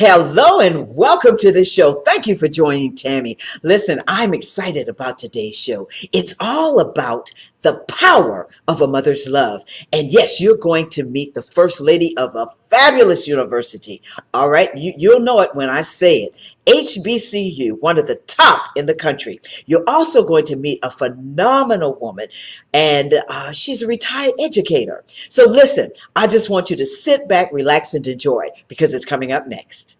Hello and welcome to the show. Thank you for joining Tammy. Listen, I'm excited about today's show. It's all about the power of a mother's love. And yes, you're going to meet the first lady of a fabulous university. All right, you'll know it when I say it. HBCU, one of the top in the country. You're also going to meet a phenomenal woman, and she's a retired educator. So listen, I just want you to sit back, relax, and enjoy because it's coming up next.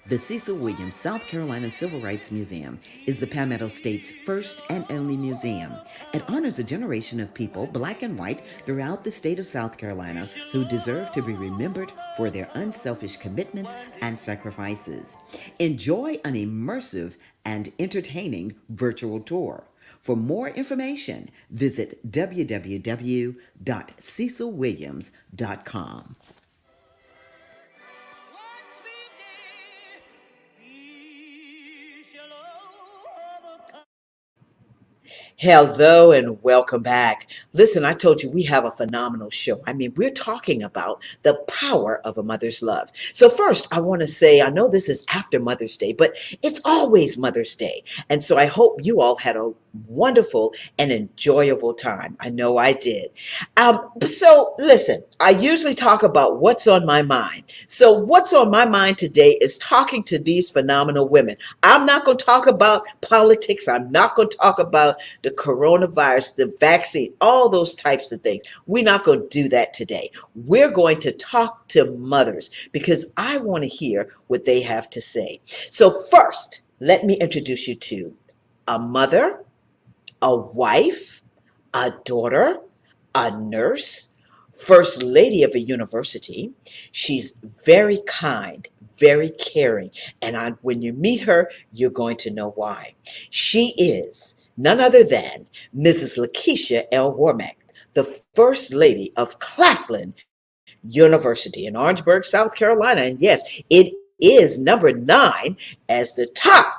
The Cecil Williams South Carolina Civil Rights Museum is the Palmetto State's first and only museum. It honors a generation of people, black and white, throughout the state of South Carolina who deserve to be remembered for their unselfish commitments and sacrifices. Enjoy an immersive and entertaining virtual tour. For more information, visit www.cecilwilliams.com. Hello and welcome back. Listen, I told you we have a phenomenal show. I mean, we're talking about the power of a mother's love. So first, I want to say, I know this is after Mother's Day, but it's always Mother's Day. And so I hope you all had a wonderful and enjoyable time. I know I did. So listen, I usually talk about what's on my mind. So what's on my mind today is talking to these phenomenal women. I'm not going to talk about politics. I'm not going to talk about the coronavirus, the vaccine, all those types of things. We're not going to do that today. We're going to talk to mothers because I want to hear what they have to say. So first, let me introduce you to a mother, a wife, a daughter, a nurse, first lady of a university. She's very kind, very caring, and when you meet her, you're going to know why. She is none other than Mrs. Lakeisha L. Wormack, the First Lady of Claflin University in Orangeburg, South Carolina. And yes, it is number 9 as the top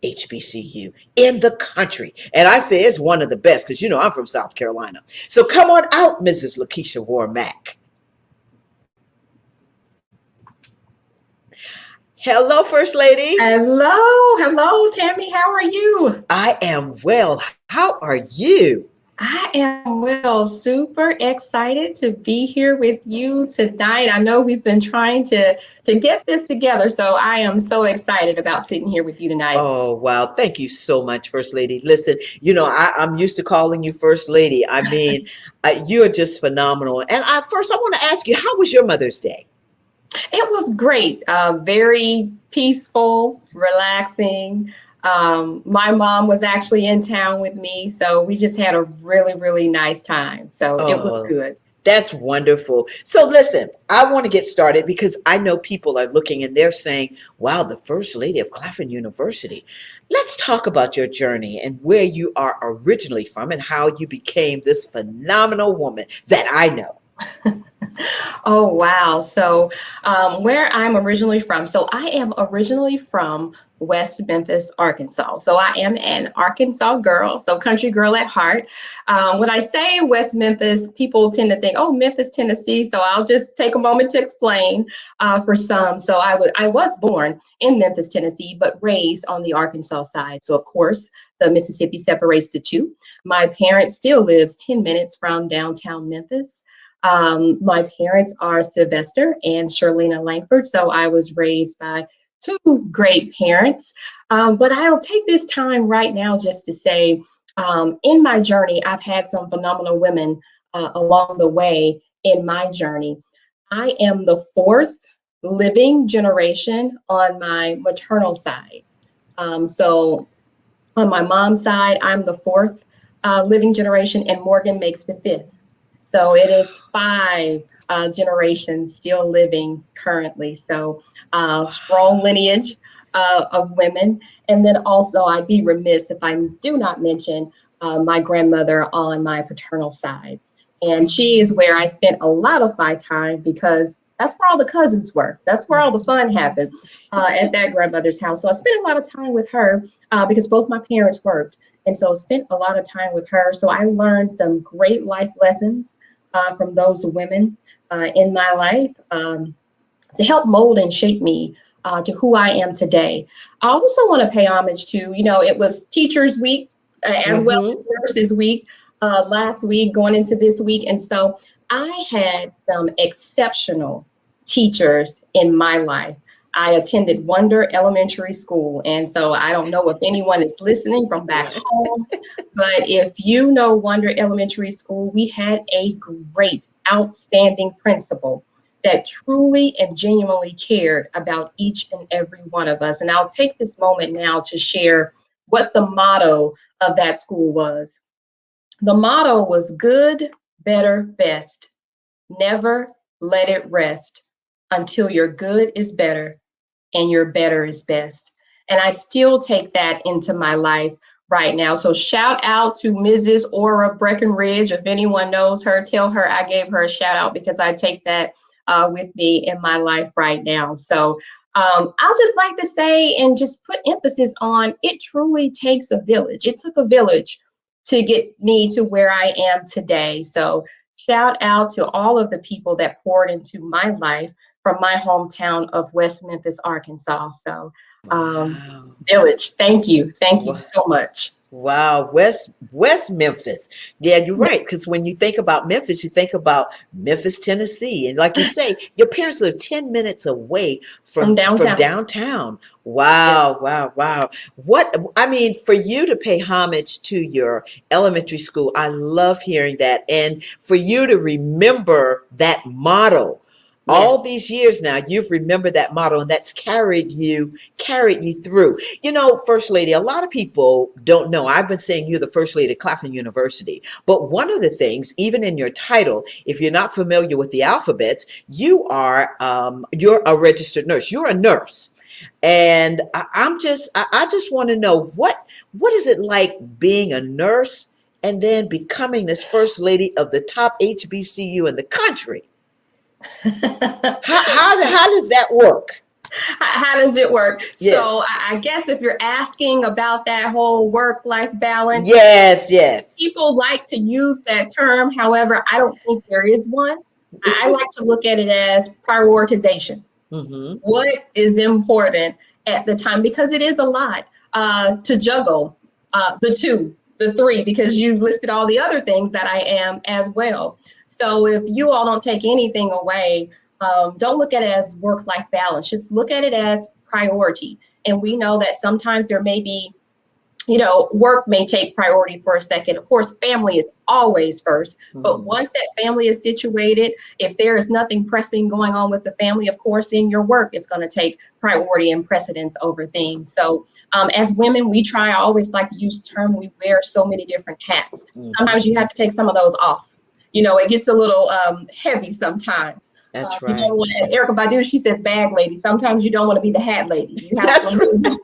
HBCU in the country. And I say it's one of the best because, I'm from South Carolina. So come on out, Mrs. Lakeisha Wormack. Hello, First Lady. Hello, Tammy. How are you? I am well. How are you? I am well, super excited to be here with you tonight. I know we've been trying to get this together, so I am so excited about sitting here with you tonight. Oh, wow. Thank you so much, First Lady. Listen, I'm used to calling you First Lady. I mean, you're just phenomenal. And first, I want to ask you, how was your Mother's Day? It was great, very peaceful, relaxing. My mom was actually in town with me, so we just had a really, really nice time. So it was good. That's wonderful. So listen, I want to get started because I know people are looking and they're saying, wow, the First Lady of Claflin University. Let's talk about your journey and where you are originally from and how you became this phenomenal woman that I know. Oh, wow. So where I'm originally from. So I am originally from West Memphis, Arkansas. So I am an Arkansas girl, so country girl at heart. When I say West Memphis, people tend to think, oh, Memphis, Tennessee. So I'll just take a moment to explain for some. So I was born in Memphis, Tennessee, but raised on the Arkansas side. So of course, the Mississippi separates the two. My parents still lives 10 minutes from downtown Memphis. My parents are Sylvester and Sherlina Langford, so I was raised by two great parents. But I'll take this time right now just to say, in my journey, I've had some phenomenal women along the way in my journey. I am the 4th living generation on my maternal side. So on my mom's side, I'm the 4th living generation, and Morgan makes the 5th. So it is 5 generations still living currently. So strong lineage of women. And then also I'd be remiss if I do not mention my grandmother on my paternal side. And she is where I spent a lot of my time because that's where all the cousins were. That's where all the fun happened at that grandmother's house. So I spent a lot of time with her because both my parents worked. And so spent a lot of time with her. So I learned some great life lessons from those women in my life. to help mold and shape me to who I am today. I also want to pay homage to, it was Teachers Week as well as Mm-hmm. Nurses Week last week, going into this week. And so I had some exceptional teachers in my life. I attended Wonder Elementary School. And so I don't know if anyone is listening from back No. home, but if you know Wonder Elementary School, we had a great, outstanding principal that truly and genuinely cared about each and every one of us. And I'll take this moment now to share what the motto of that school was. The motto was good, better, best. Never let it rest until your good is better and your better is best. And I still take that into my life right now. So shout out to Mrs. Aura Breckenridge. If anyone knows her, tell her I gave her a shout out because I take that with me in my life right now. So I'll just like to say and just put emphasis on it truly takes a village. It took a village to get me to where I am today. So shout out to all of the people that poured into my life from my hometown of West Memphis, Arkansas. So, Wow. Village, thank you. Thank you Wow. so much. Wow, West Memphis. Yeah, you're right. Because when you think about Memphis, you think about Memphis, Tennessee, and like you say, your parents live 10 minutes away From from downtown. downtown. Yeah. Wow, wow, wow. What I mean, for you to pay homage to your elementary school, I love hearing that, and for you to remember that motto. Yes. All these years now, you've remembered that motto, and that's carried you through. You know, First Lady, a lot of people don't know. I've been saying you're the First Lady of Claflin University. But one of the things, even in your title, if you're not familiar with the alphabets, you're a registered nurse. You're a nurse. And I just want to know what is it like being a nurse and then becoming this First Lady of the top HBCU in the country? How does that work? How does it work? So Yes. I guess if you're asking about that whole work-life balance, Yes, yes. people like to use that term. However, I don't think there is one. I like to look at it as prioritization. Mm-hmm. What is important at the time? Because it is a lot to juggle the three, because you listed all the other things that I am as well. So if you all don't take anything away, don't look at it as work-life balance. Just look at it as priority. And we know that sometimes there may be, work may take priority for a second. Of course, family is always first. But Mm-hmm. once that family is situated, if there is nothing pressing going on with the family, of course, then your work is going to take priority and precedence over things. So as women, I always like to use the term, we wear so many different hats. Mm-hmm. Sometimes you have to take some of those off. It gets a little heavy sometimes. That's You right. don't want, as Erica Badu, she says, bag lady. Sometimes you don't want to be the hat lady. You have to That's right. remove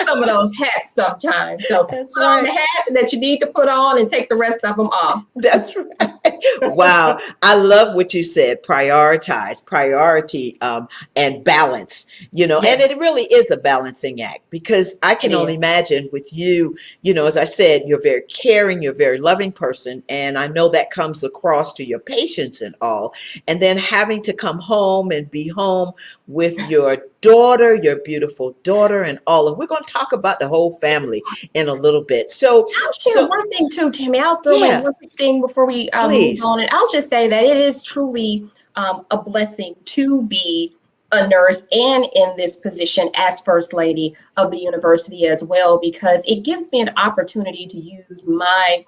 some of those hats sometimes. So That's put on right. the hat that you need to put on and take the rest of them off. That's right. Wow. I love what you said. Prioritize, priority, and balance, and Yes, it really is a balancing act because I it can only is. imagine with you, as I said, you're very caring, you're a very loving person. And I know that comes across to your patients and all. And then having to come home and be home with your daughter, your beautiful daughter, and all. And we're going to talk about the whole family in a little bit. I'll share So, one thing too, Tammy. I'll throw in yeah, one quick thing before we move please. on. And I'll just say that it is truly a blessing to be a nurse and in this position as First Lady of the university as well, because it gives me an opportunity to use my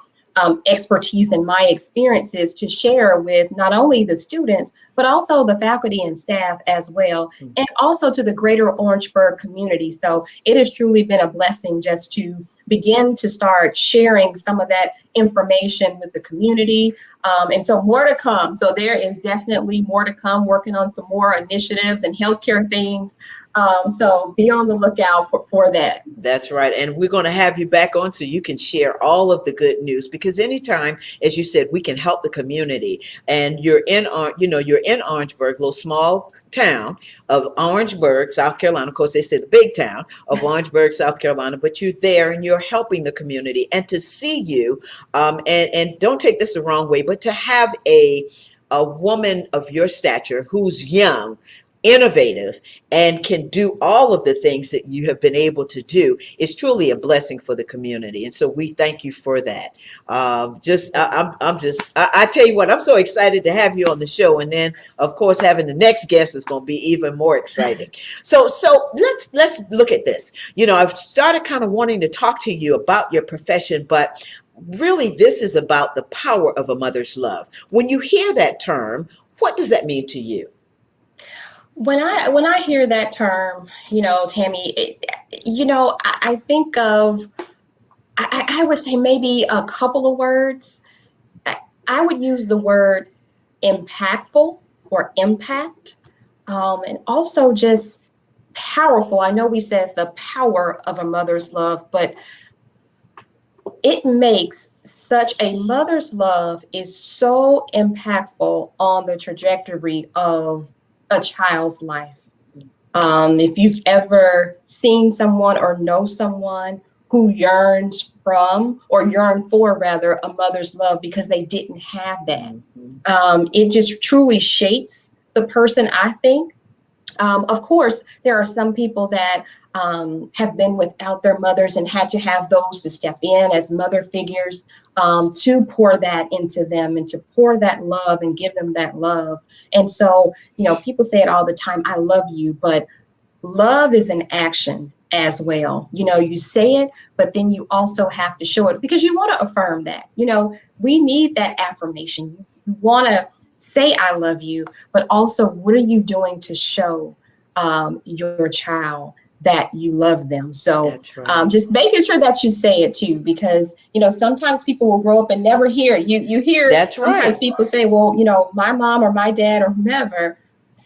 expertise and my experiences to share with not only the students, but also the faculty and staff as well, and also to the greater Orangeburg community. So it has truly been a blessing just to begin to start sharing some of that information with the community. And so more to come. So there is definitely more to come, working on some more initiatives and healthcare things. So be on the lookout for that. That's right. And we're going to have you back on so you can share all of the good news because anytime, as you said, we can help the community. And you're in Orangeburg, little small town of Orangeburg, South Carolina. Of course, they say the big town of Orangeburg, South Carolina, but you're there and you're helping the community. And to see you, and don't take this the wrong way, but to have a woman of your stature who's young innovative and can do all of the things that you have been able to do is truly a blessing for the community. And so we thank you for that. I tell you what, I'm so excited to have you on the show. And then, of course, having the next guest is going to be even more exciting. So let's look at this. I've started kind of wanting to talk to you about your profession, but really this is about the power of a mother's love. When you hear that term, what does that mean to you? When I hear that term, Tammy, I think of, I would say maybe a couple of words. I would use the word impactful or impact, and also just powerful. I know we said the power of a mother's love, but it makes such a mother's love is so impactful on the trajectory of a child's life. If you've ever seen someone or know someone who yearns from or yearn for rather a mother's love because they didn't have that, it just truly shapes the person, I think. Of course, there are some people that have been without their mothers and had to have those to step in as mother figures to pour that into them and to pour that love and give them that love. And so, people say it all the time, I love you, but love is an action as well. You say it, but then you also have to show it because you want to affirm that. We need that affirmation. You want to say I love you, but also what are you doing to show your child that you love them? So That's right. just making sure that you say it too, because sometimes people will grow up and never hear it. You hear That's sometimes right. people say, well, my mom or my dad or whomever,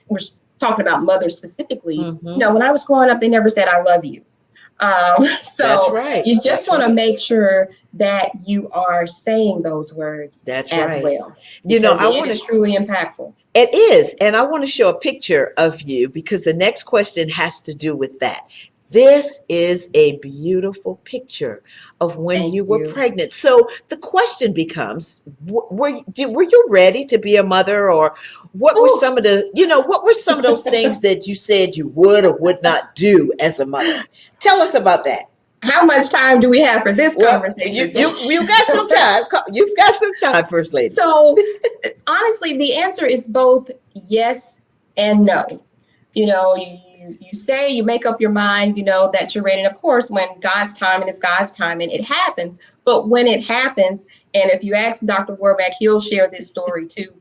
we're talking about mothers specifically, when I was growing up, they never said I love you. That's So right. you just That's want to right. make sure that you are saying those words That's as right. well, because I it want is to. truly impactful. It is. And I want to show a picture of you because the next question has to do with that. This is a beautiful picture of when Thank you were you. pregnant. So the question becomes, were you ready to be a mother, or what were Ooh. some of those things that you said you would or would not do as a mother? Tell us about that. How much time do we have for this Well, conversation? you got some time. You've got some time, First Lady. So honestly, the answer is both yes and no. You say, you make up your mind, that you're ready. And of course, when God's timing is God's timing, it happens. But when it happens, and if you ask Dr. Warmack, he'll share this story too.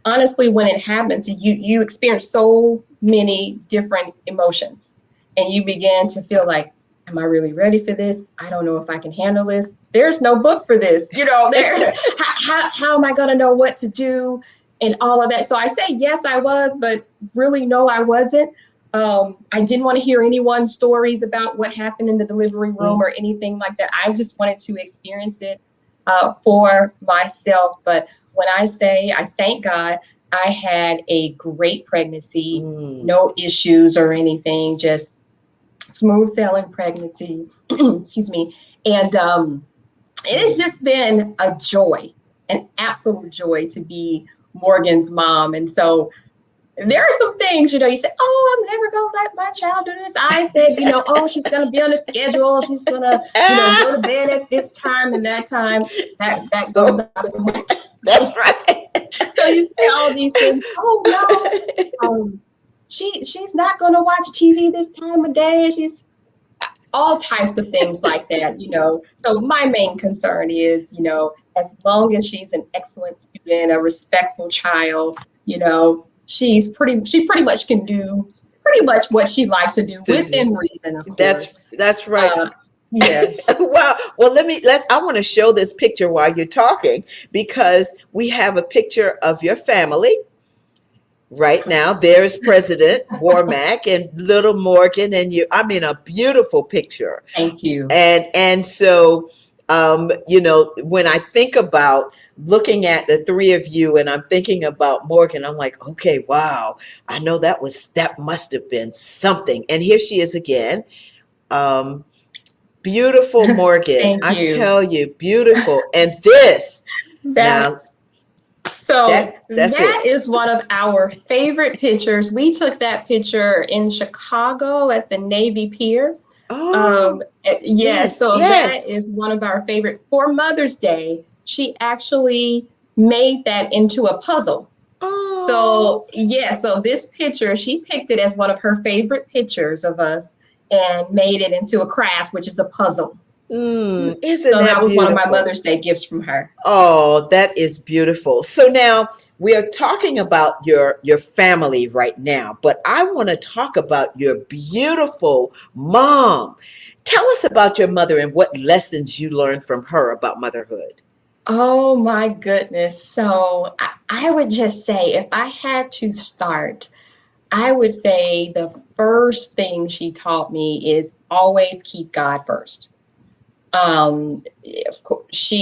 Honestly, when it happens, you experience so many different emotions, and you begin to feel like, am I really ready for this? I don't know if I can handle this. There's no book for this. There's how am I going to know what to do and all of that? So I say, yes, I was, but really, no, I wasn't. I didn't want to hear anyone's stories about what happened in the delivery room or anything like that. I just wanted to experience it for myself. But when I say I thank God, I had a great pregnancy, no issues or anything, just smooth sailing pregnancy. Excuse me. And it has just been a joy, an absolute joy to be Morgan's mom. And so there are some things, you say, oh, I'm never going to let my child do this. I said, oh, she's going to be on a schedule. She's going to, go to bed at this time and that time. That goes out of the window. That's right. So you say all these things. Oh, no, she's not going to watch TV this time of day. She's all types of things like that, So my main concern is, as long as she's an excellent student, a respectful child, she pretty much can do pretty much what she likes to do within reason, of course. That's right. Yes. Well, I want to show this picture while you're talking, because we have a picture of your family right now. There's President Warmack and little Morgan and you. I mean, a beautiful picture. Thank you. And so, when I think about looking at the three of you and I'm thinking about Morgan, I'm like, okay, wow, I know that must have been something. And here she is again. Beautiful Morgan. Thank I you. tell you, beautiful. And this now. So That's that it. is one of our favorite pictures. We took that picture in Chicago at the Navy Pier. Oh, Yes, yes, so that yes. is one of our favorite. For Mother's Day, she actually made that into a puzzle. Oh, So, yeah, so this picture, she picked it as one of her favorite pictures of us and made it into a craft, which is a puzzle. isn't So that that was one of my beautiful? Mother's Day gifts from her. Oh, that is beautiful. So now we are talking about your family right now, but I want to talk about your beautiful mom. Tell us about your mother and what lessons you learned from her about motherhood. Oh my goodness. So I would just say, if I had to start, I would say the first thing she taught me is always keep God first. Of course,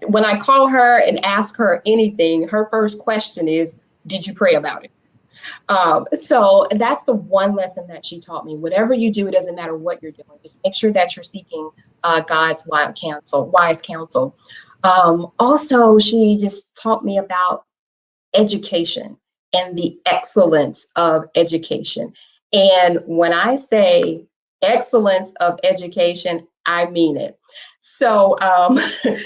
when I call her and ask her anything, her first question is, "Did you pray about it?" So that's the one lesson that she taught me. Whatever you do, it doesn't matter what you're doing. Just make sure that you're seeking God's wise counsel. Also, she just taught me about education and the excellence of education. And when I say excellence of education, I mean it. So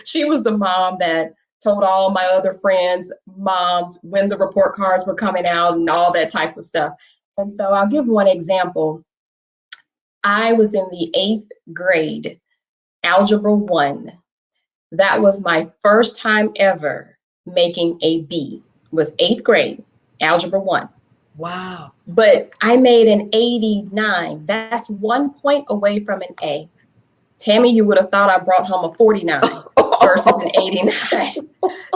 she was the mom that told all my other friends' moms when the report cards were coming out and all that type of stuff. And so I'll give one example. I was in the eighth grade, Algebra 1. That was my first time ever making a B. It was eighth grade, Algebra 1. Wow. But I made an 89. That's 1 point away from an A. Tammy, you would have thought I brought home a 49 versus an 89.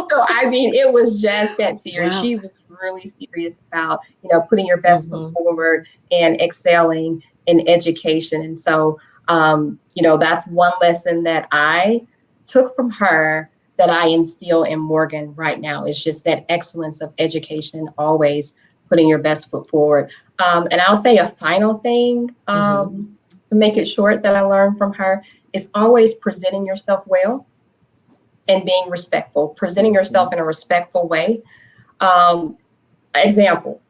So I mean, it was just that serious. Wow. She was really serious about, putting your best foot Hmm. forward and excelling in education. And so, that's one lesson that I took from her that I instill in Morgan right now. Is just that excellence of education, always putting your best foot forward. And I'll say a final thing, Hmm. to make it short, that I learned from her is always presenting yourself well and being respectful, presenting yourself in a respectful way. Um, Example,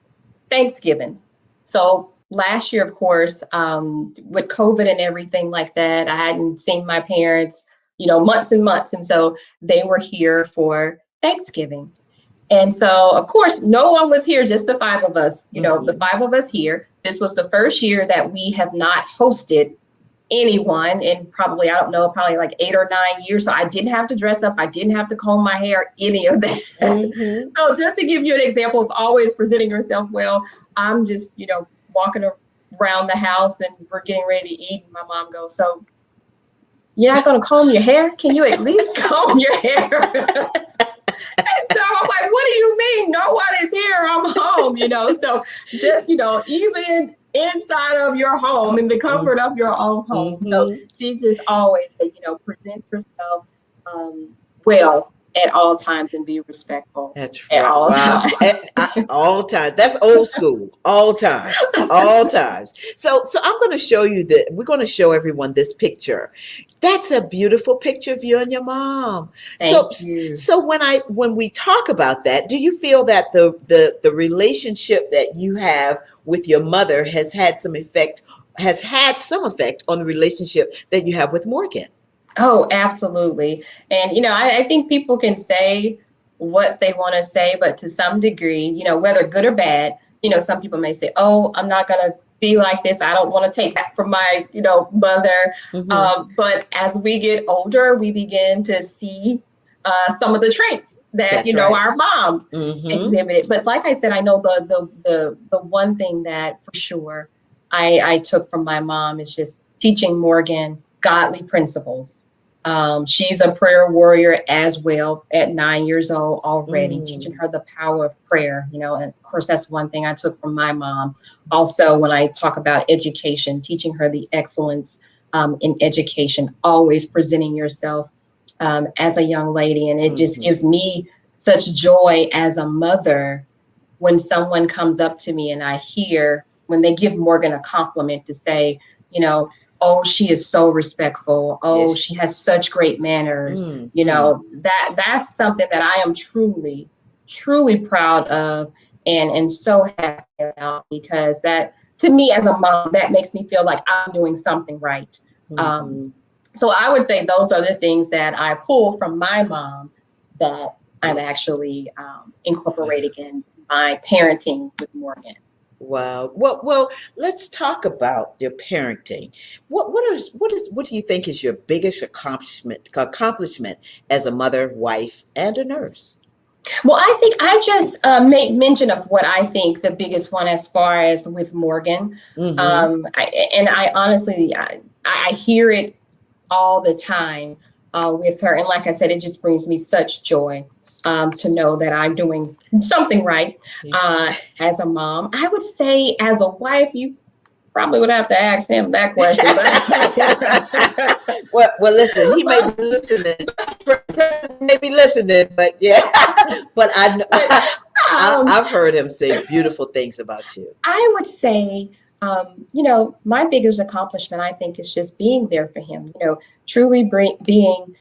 Thanksgiving. So last year, of course, with COVID and everything like that, I hadn't seen my parents, months and months. And so they were here for Thanksgiving. And so, of course, no one was here, just the five of us, the Hmm. five of us here. This was the first year that we have not hosted anyone in probably, I don't know, probably like 8 or 9 years. So I didn't have to dress up. I didn't have to comb my hair, any of that. Hmm. So just to give you an example of always presenting yourself well, I'm just, walking around the house and we're getting ready to eat. And my mom goes, "So you're not going to comb your hair? Can you at least comb your hair?" So I'm like, "What do you mean? No one is here. I'm home." So just, even inside of your home, in the comfort of your own home. So Hmm. she just always said, present yourself well at all times and be respectful That's at right. all Wow. times. All times. That's old school. All times. All times. So I'm going to show you that. We're going to show everyone this picture. That's a beautiful picture of you and your mom. So Thank you. so when we talk about that, do you feel that the relationship that you have with your mother has had some effect on the relationship that you have with Morgan? Oh, absolutely. And, I think people can say what they want to say, but to some degree, whether good or bad, some people may say, "Oh, I'm not going to be like this. I don't want to take that from my, mother." Hmm. But as we get older, we begin to see some of the traits that, That's right. our mom Hmm. exhibited. But like I said, I know the one thing that for sure I took from my mom is just teaching Morgan godly principles. She's a prayer warrior as well at 9 years old already, teaching Mm. her the power of prayer, and of course, that's one thing I took from my mom. Also, when I talk about education, teaching her the excellence in education, always presenting yourself as a young lady. And it just Hmm. gives me such joy as a mother when someone comes up to me and I hear when they give Morgan a compliment to say, "Oh, she is so respectful. Oh, she Yes. has such great manners." Mm-hmm. That's something that I am truly, truly proud of and so happy about, because that, to me as a mom, that makes me feel like I'm doing something right. Um, Hmm. so I would say those are the things that I pull from my mom that I'm actually incorporating in my parenting with Morgan. Wow. Well, let's talk about your parenting. What do you think is your biggest accomplishment as a mother, wife, and a nurse? Well, I think I just made mention of what I think the biggest one as far as with Morgan. Mm-hmm. And I honestly, I hear it all the time with her. And like I said, it just brings me such joy to know that I'm doing something right as a mom. I would say as a wife, you probably would have to ask him that question. Well, listen, he may be listening. President may be listening, but yeah, but But um, I've heard him say beautiful things about you. I would say, my biggest accomplishment, I think, is just being there for him, truly being,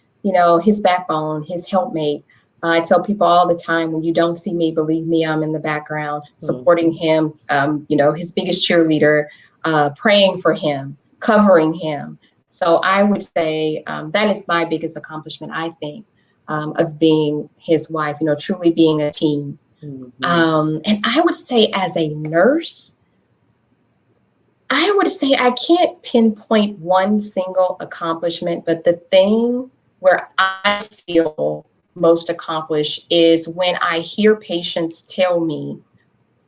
his backbone, his helpmate. I tell people all the time, when you don't see me, believe me, I'm in the background supporting Mhm. him, his biggest cheerleader, praying for him, covering him. So I would say that is my biggest accomplishment, I think, of being his wife, truly being a team. Mhm. And I would say, as a nurse, I would say I can't pinpoint one single accomplishment, but the thing where I feel most accomplished is when I hear patients tell me,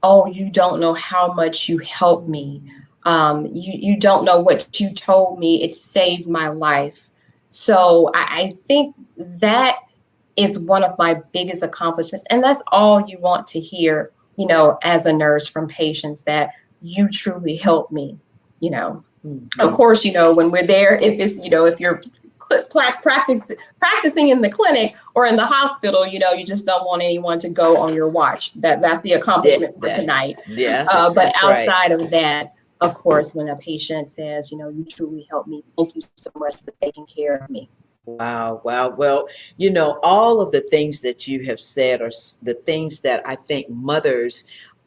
"Oh, you don't know how much you helped me. You don't know what you told me. It saved my life." So I think that is one of my biggest accomplishments. And that's all you want to hear, as a nurse from patients, that you truly helped me, you know. Of Mhm. course, when we're there, if it's, if you're practicing in the clinic or in the hospital, you just don't want anyone to go on your watch. That's the accomplishment for That, tonight. yeah, But that's right. outside of that, of course, when a patient says, you truly helped me, thank you so much for taking care of me. Wow, wow. Well, all of the things that you have said are the things that I think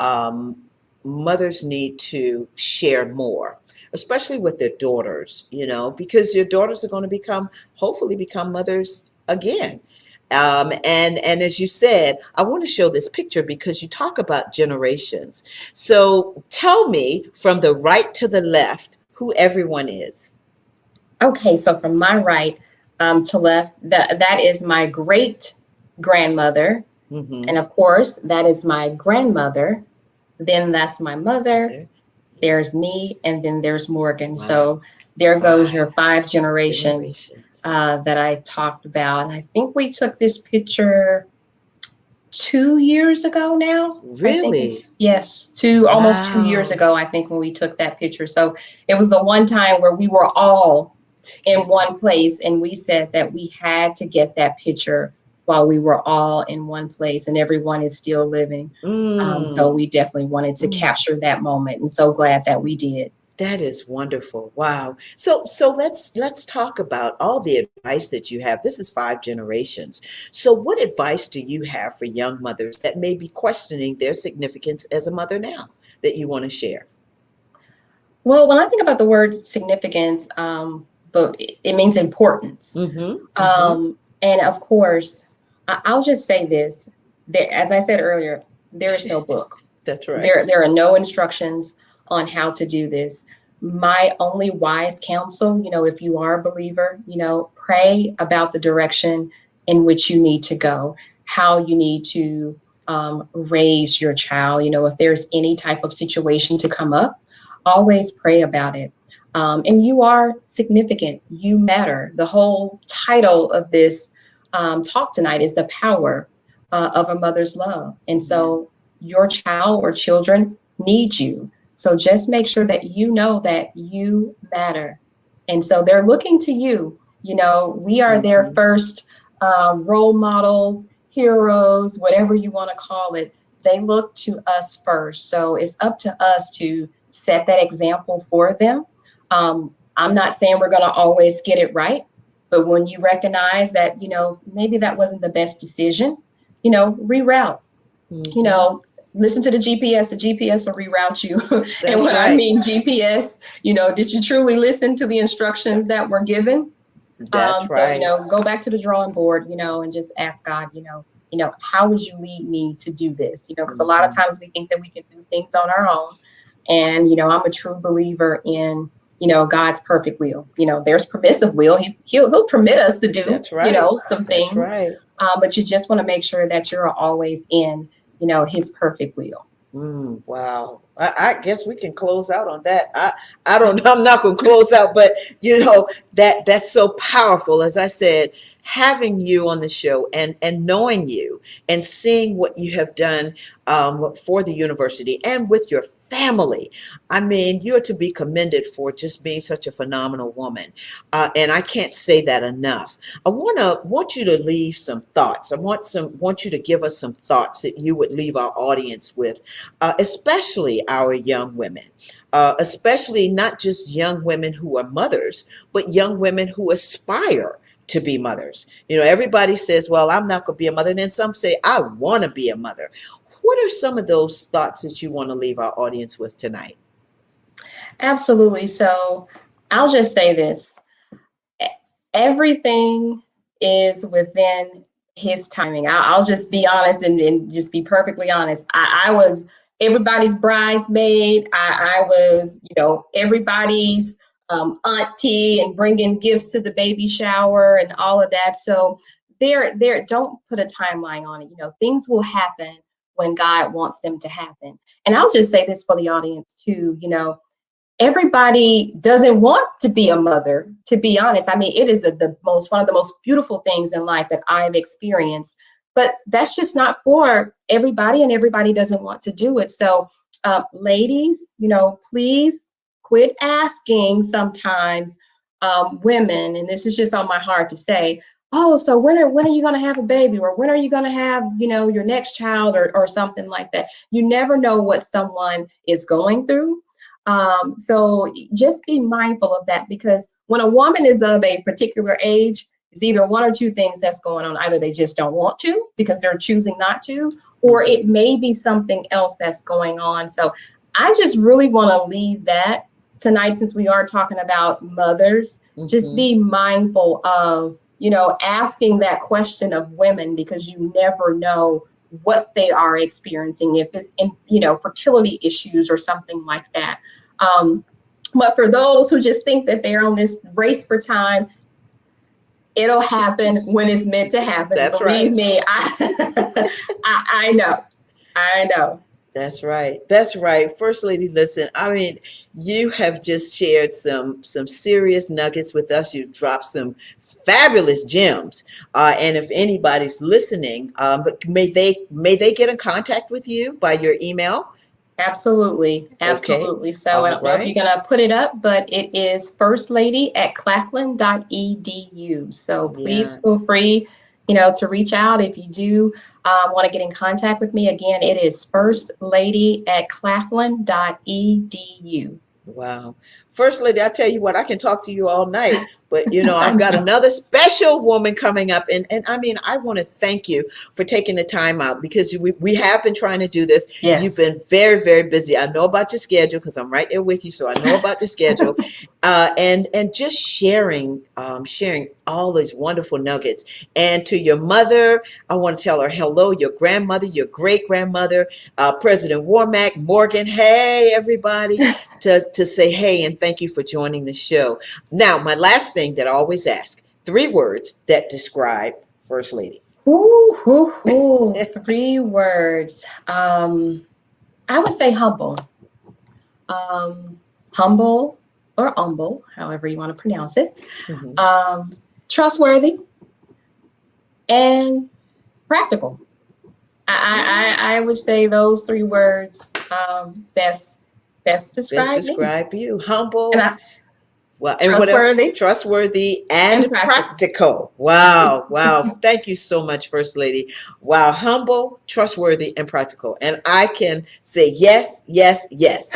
um, mothers need to share more, especially with their daughters, because your daughters are going to hopefully become mothers again. And as you said, I want to show this picture because you talk about generations. So tell me from the right to the left who everyone is. Okay, so from my right to left, that is my great grandmother. And Mm-hmm. of course, that is my grandmother. Then that's my mother. Mother. There's me. And then there's Morgan. Wow. So there goes Five your 5 generations generations. that I talked about. And I think we took this picture 2 years ago now. I think Really? it's, yes, almost 2 years Wow. ago, I think, when we took that picture. So it was the one time where we were all in Together. one place, and we said that we had to get that picture while we were all in one place, and everyone is still living. So Mm. we definitely wanted to Mm. capture that moment, and so glad that we did. That is wonderful. Wow. So let's talk about all the advice that you have. This is 5 generations. So what advice do you have for young mothers that may be questioning their significance as a mother now that you want to share? Well, when I think about the word significance, but it means importance. Mm-hmm. Mm-hmm. And of course, I'll just say this: there, as I said earlier, there is no book. That's right. There are no instructions on how to do this. My only wise counsel, if you are a believer, pray about the direction in which you need to go, how you need to raise your child. If there's any type of situation to come up, always pray about it. And you are significant. You matter. The whole title of this talk tonight is the power of a mother's love. And Amen. so your child or children need you. So just make sure that you know that you matter. And so they're looking to you. We are their Mm-hmm. first role models, heroes, whatever you want to call it. They look to us first. So it's up to us to set that example for them. I'm not saying we're going to always get it right, but when you recognize that, maybe that wasn't the best decision, reroute. you Hmm. know, listen to the GPS. The GPS will reroute you. And That's when I right. mean GPS, did you truly listen to the instructions that were given? That's So, right. go back to the drawing board, and just ask God, how would you lead me to do this? Because a lot of Hmm. times we think that we can do things on our own. And, I'm a true believer in, God's perfect will. There's permissive will. He'll permit us to do, That's right. some That's things. right. But you just want to make sure that you're always in, his perfect will. Wow. I guess we can close out on that. I don't know. I'm not going to close out, but that's so powerful. As I said, having you on the show and knowing you and seeing what you have done for the university and with your family. I mean, you're to be commended for just being such a phenomenal woman. And I can't say that enough. I want you to leave some thoughts. I want you to give us some thoughts that you would leave our audience with, especially our young women, especially not just young women who are mothers, but young women who aspire to be mothers. Everybody says, well, I'm not going to be a mother. And then some say, I want to be a mother. What are some of those thoughts that you want to leave our audience with tonight? Absolutely. So I'll just say this. Everything is within his timing. I'll just be honest and just be perfectly honest. I was everybody's bridesmaid. I was, everybody's auntie and bringing gifts to the baby shower and all of that. So there, don't put a timeline on it. Things will happen when God wants them to happen. And I'll just say this for the audience too. Everybody doesn't want to be a mother, to be honest. I mean, it is one of the most beautiful things in life that I've experienced, but that's just not for everybody, and everybody doesn't want to do it. So ladies, please quit asking sometimes, women, and this is just on my heart to say, oh, so when are you going to have a baby, or when are you going to have, your next child, or something like that. You never know what someone is going through. So just be mindful of that, because when a woman is of a particular age, it's either one or two things that's going on. Either they just don't want to because they're choosing not to, or Mhm. it may be something else that's going on. So I just really want to leave that tonight, since we are talking about mothers. Just Mhm. be mindful of, asking that question of women, because you never know what they are experiencing, if it's in, fertility issues or something like that. um, but for those who just think that they're on this race for time, it'll happen when it's meant to happen. That's Believe right. me, I know. I know. That's right. That's right. First lady, listen, I mean, you have just shared some serious nuggets with us. You dropped some fabulous gems. And if anybody's listening, but may they get in contact with you by your email? Absolutely. Okay. Absolutely. So I All don't know if you're right. going to put it up, but it is firstlady@claflin.edu. So please Yeah. feel free, to reach out if you do want to get in contact with me. Again, it is firstlady@claflin.edu. Wow. First lady, I tell you what, I can talk to you all night, but I I've got know. another special woman coming up. And I mean, I want to thank you for taking the time out, because we have been trying to do this. You've Yes. been very, very busy. I know about your schedule because I'm right there with you. So I know about your schedule. And just sharing all these wonderful nuggets. And to your mother, I want to tell her hello, your grandmother, your great grandmother, President Warmack, Morgan. Hey, everybody, to say hey and thank you for joining the show. Now, my last thing that I always ask, 3 words that describe First Lady. Ooh, ooh, ooh. 3 words. I would say humble. Um, humble or humble, however you want to pronounce it. Mhm. Um, Trustworthy and practical. I would say those 3 words best Best describe me. describe you. And Humble, I Well, and what else? Trustworthy Trustworthy and and practical. practical. Wow, wow. Thank you so much, First Lady. Wow, humble, trustworthy, and practical. And I can say yes, yes, yes.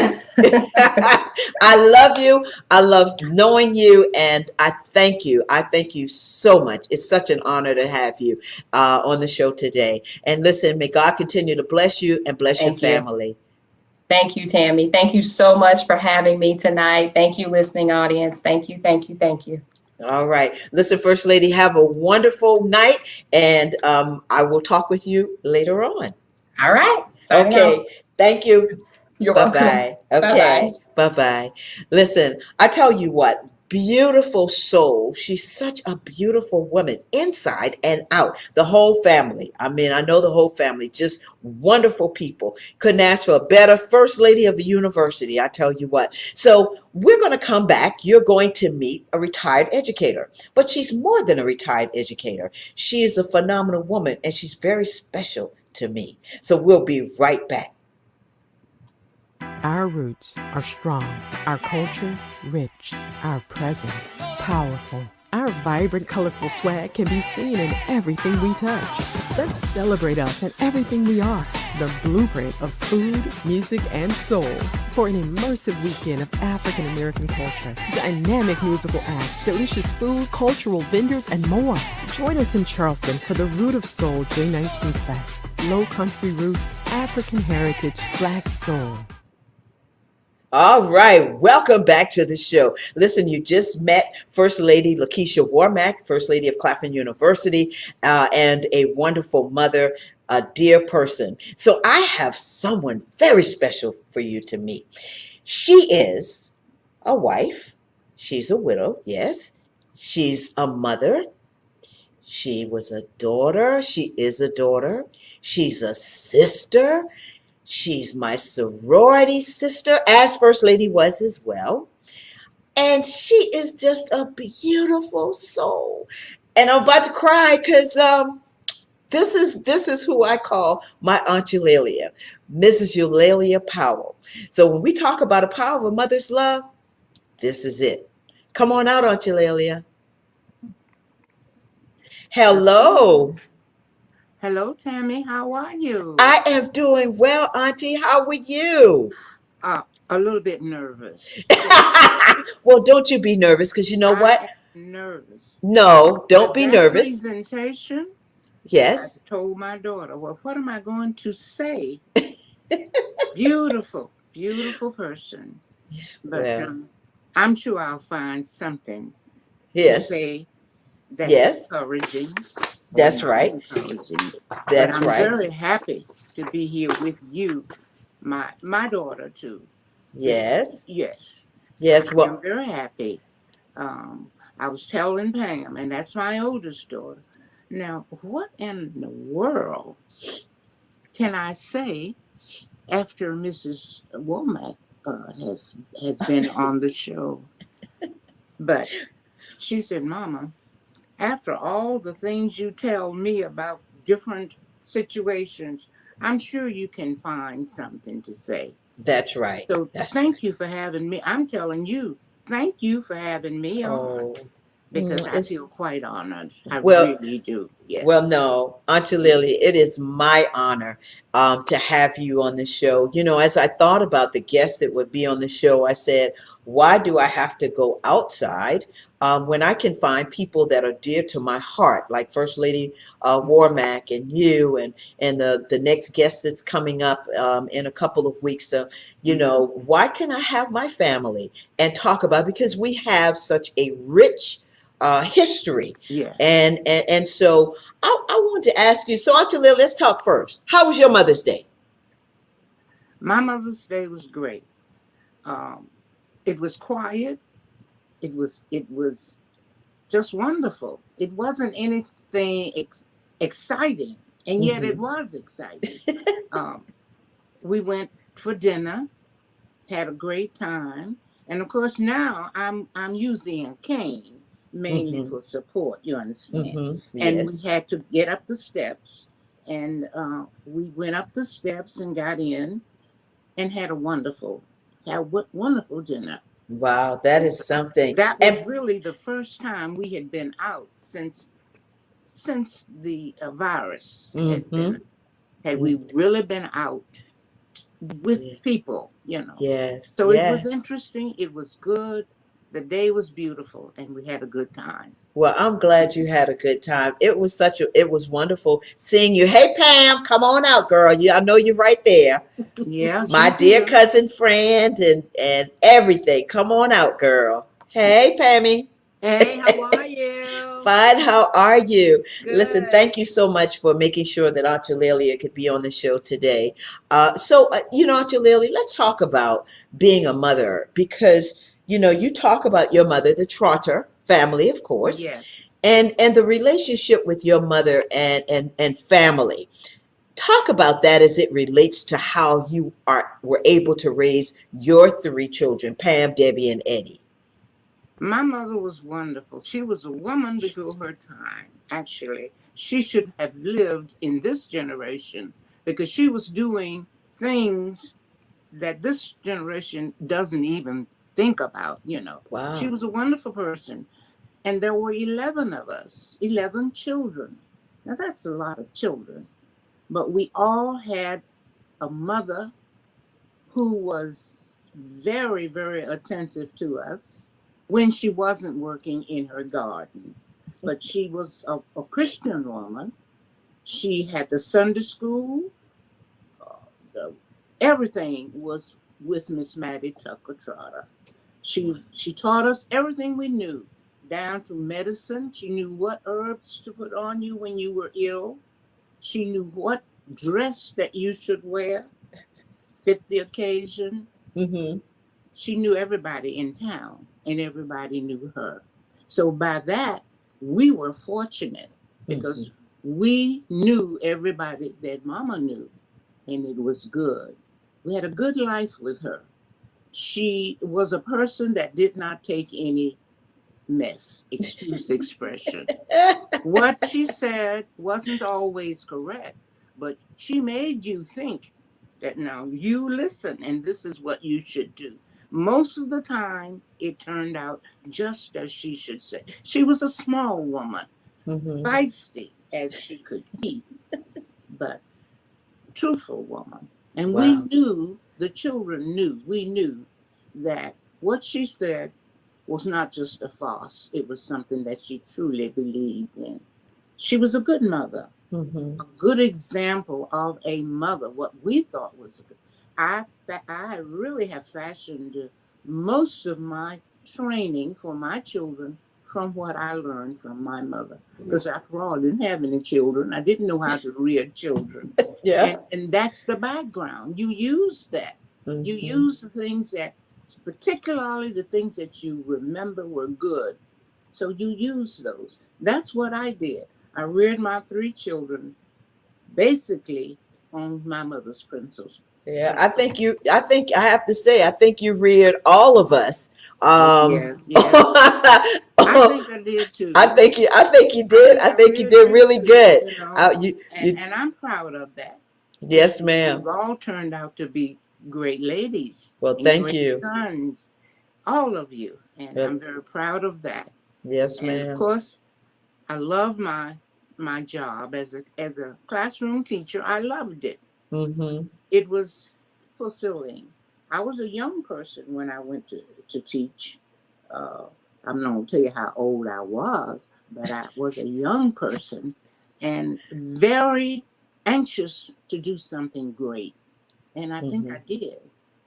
I love you. I love knowing you, and I thank you. I thank you so much. It's such an honor to have you on the show today. And listen, may God continue to bless you and bless your Thank you. family. Thank you, Tammy. Thank you so much for having me tonight. Thank you, listening audience. Thank you, thank you, thank you. All right. Listen, First Lady, have a wonderful night, and I will talk with you later on. All right, signing off. Okay. Thank you. You're Bye welcome. bye. Bye bye. Okay. Bye bye. Listen, I tell you what, beautiful soul. She's such a beautiful woman inside and out. The whole family. I mean, I know the whole family, just wonderful people. Couldn't ask for a better First Lady of a university. I tell you what. So we're going to come back. You're going to meet a retired educator, but she's more than a retired educator. She is a phenomenal woman, and she's very special to me. So we'll be right back. Our roots are strong, our culture rich, our presence powerful. Our vibrant, colorful swag can be seen in everything we touch. Let's celebrate us and everything we are. The blueprint of food, music, and soul. For an immersive weekend of African American culture, dynamic musical acts, delicious food, cultural vendors, and more. Join us in Charleston for the Root of Soul J19 Fest. Low country roots, African heritage, Black soul. All right, welcome back to the show. Listen, you just met First Lady Lakeisha Warmack, First Lady of Claflin University, and a wonderful mother, a dear person. So I have someone very special for you to meet. She is a wife. She's a widow, yes. She's a mother. She was a daughter. She is a daughter. She's a sister. She's my sorority sister, as First Lady was as well. And she is just a beautiful soul. And I'm about to cry because this is who I call my Aunt Eulalia, Mrs. Eulalia Powell. So when we talk about a power of a mother's love, this is it. Come on out, Aunt Eulalia. Hello. Hello, Tammy. How are you? I am doing well, Auntie. How are you? A little bit nervous. Well, don't you be nervous because you know I what? am nervous. No, don't But be that nervous. presentation, I Yes. told my daughter, well, what am I going to say? Beautiful, beautiful person. But Well, I'm sure I'll find something to yes. say that's Yes. encouraging or That's not right. encouraging. But That's I'm right. very happy to be here with you, my daughter too. Yes. Yes, Yes. I am Well, very happy. I was telling Pam, and that's my oldest daughter. Now, what in the world can I say after Mrs. Womack has been on the show? But she said, "Mama, after all the things you tell me about different situations, I'm sure you can find something to say." that's right. So That's thank right. you for having me. I'm telling you, thank you for having me on Oh, because I it's feel quite honored. I well. really do. Well, Yes. no, Auntie Lily, it is my honor to have you on the show. You know, as I thought about the guests that would be on the show, I said, why do I have to go outside when I can find people that are dear to my heart, like First Lady Warmack and you, and the next guest that's coming up in a couple of weeks. So, you Mhm. know, why can I have my family and talk about because we have such a rich history, Yes. and so I want to ask you. So, Auntie Lil, let's talk first. How was your Mother's Day? My Mother's Day was great. Um, it was quiet. It was just wonderful. It wasn't anything exciting, and yet it Mm-hmm. was exciting. Um, we went for dinner, had a great time, and of course now I'm using a cane mainly Mm-hmm. for support. You understand? Mm-hmm. And we Yes. had to get up the steps, and we went up the steps and got in and had a wonderful dinner. Wow, that is something. That was And really the first time we had been out since the virus had mm-hmm, been had we really been out yeah, with people. yes, So it was yes. interesting. It was good. The day was beautiful, and we had a good time. Well, I'm glad you had a good time. It was wonderful seeing you. Hey, Pam, come on out, girl. I know you're right there. Yeah, My she's dear here. cousin friend and everything. Come on out, girl. Hey, Pammy. Hey, how are you? Fine, how are you? Listen, Good. thank you so much for making sure that Aunt Jalelia could be on the show today. Aunt Jalelia, let's talk about being a mother because, you talk about your mother, the Trotter family, of course, Yes. and the relationship with your mother and family. Talk about that as it relates to how you were able to raise your three children, Pam, Debbie, and Eddie. My mother was wonderful. She was a woman before her time, actually. She should have lived in this generation because she was doing things that this generation doesn't even think about. She Wow. was a wonderful person. And there were 11 of us, 11 children. Now, that's a lot of children. But we all had a mother who was very, very attentive to us when she wasn't working in her garden. But she was a Christian woman. She had the Sunday school. The, everything was with Miss Mattie Tucker Trotter. She taught us everything we knew, down to medicine. She knew what herbs to put on you when you were ill. She knew what dress that you should wear, fit the occasion. Mm-hmm. She knew everybody in town, and everybody knew her. So by that, we were fortunate Mm-hmm. because we knew everybody that Mama knew, and it was good. We had a good life with her. She was a person that did not take any mess, excuse the expression. What she said wasn't always correct, but she made you think that now you listen and this is what you should do. Most of the time, it turned out just as she should say. She was a small woman, Mm-hmm. feisty as she could be, but truthful woman. And we Wow. knew, the children knew, we knew that what she said was not just a farce, it was something that she truly believed in. She was a good mother, Mm-hmm. a good example of a mother, what we thought was a good. I really have fashioned most of my training for my children from what I learned from my mother. Because after all, I didn't have any children. I didn't know how to rear children. Yeah. And that's the background. You use that. You Mm-hmm. use the things that, particularly the things that you remember were good. So you use those. That's what I did. I reared my three children basically on my mother's principles. Yeah, I think I have to say, I think you reared all of us. Oh, Um, yes, yes. I I think I did too. I think you I did. think I I think you reared did you really too, good. you know. And You, and I'm proud of that. yes, ma'am. You've all turned out to be great ladies Well, and thank great you. sons, all of you. And Well, I'm very proud of that. yes, And of ma'am. course, I love my job as a classroom teacher. I loved it. Mm-hmm. It was fulfilling. I was a young person when I went to teach. Uh, I'm not going to tell you how old I was, but I was a young person and very anxious to do something great. And I think Mm-hmm. I did.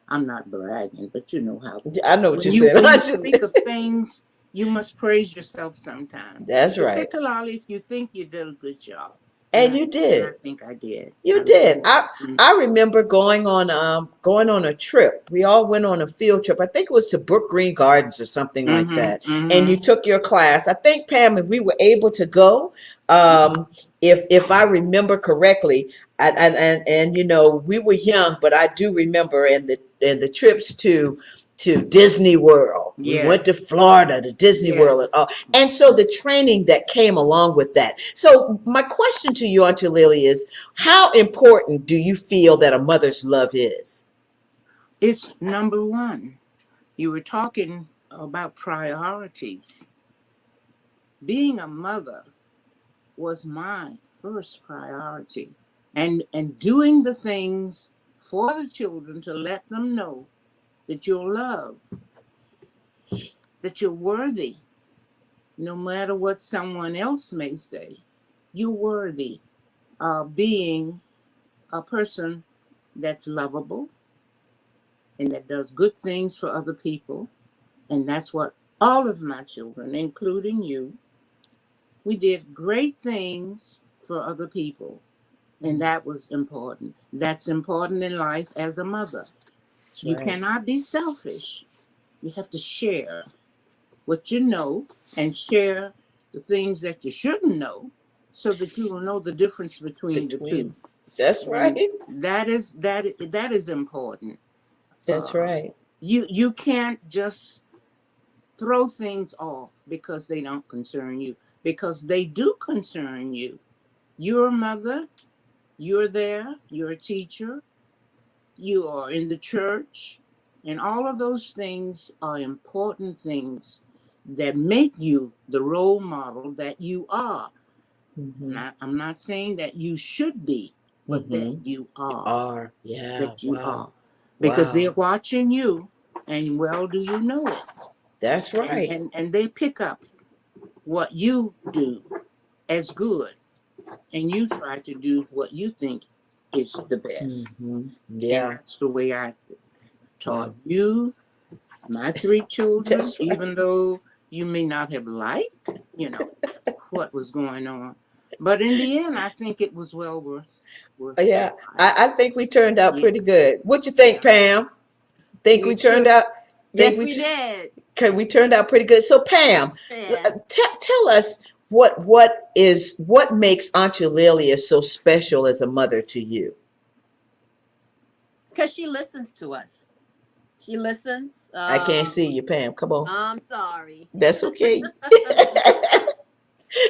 I'm not bragging, but you know how I know what when you you said. when you speak of things, you must praise yourself sometime, That's right. particularly if you think you did a good job. And And I you and I did. think I did. I You really did. did. I remember going on a trip. We all went on a field trip. I think it was to Brook Green Gardens or something like Mm-hmm. that. And you Mm-hmm. took your class. I think Pam and we were able to go. Um, if I remember correctly, and we were young, but I do remember and the trips to Disney World. We went to Yes. Florida to Disney World and Yes. all. And so the training that came along with that. So my question to you, Auntie Lily, is how important do you feel that a mother's love is? It's number one. You were talking about priorities. Being a mother was my first priority. And doing the things for the children to let them know that you're loved, that you're worthy, no matter what someone else may say. You're worthy of being a person that's lovable and that does good things for other people. And that's what all of my children, including you, we did great things for other people. And that was important. That's important in life as a mother. That's You right. cannot be selfish. You have to share what you know and share the things that you shouldn't know so that you will know the difference between the two. That's And right. that is important. That's right. You can't just throw things off because they don't concern you, because they do concern you. You're a mother, you're there, you're a teacher, you are in the church, and all of those things are important things that make you the role model that you are. Mm-hmm. I'm not saying that you should be, but that you are. Yeah. That you Wow. are. Because they're Wow. watching you, and well, do you know it? That's right. And they pick up what you do as good, and you try to do what you think is the best. Mm-hmm. And Yeah. that's the way I taught you, my three children, That's right. even though you may not have liked, what was going on. But in the end, I think it was well worth Yeah. the fight. I think we turned out pretty Yes. good. What you think, Pam? Think You we turned too. out? Think Yes, we t- did. Okay, we turned out pretty good. So Pam, Yes. tell us what makes Aunt Eulalia so special as a mother to you? Because she listens to us. She listens. I can't see you, Pam. Come on. I'm sorry. That's okay.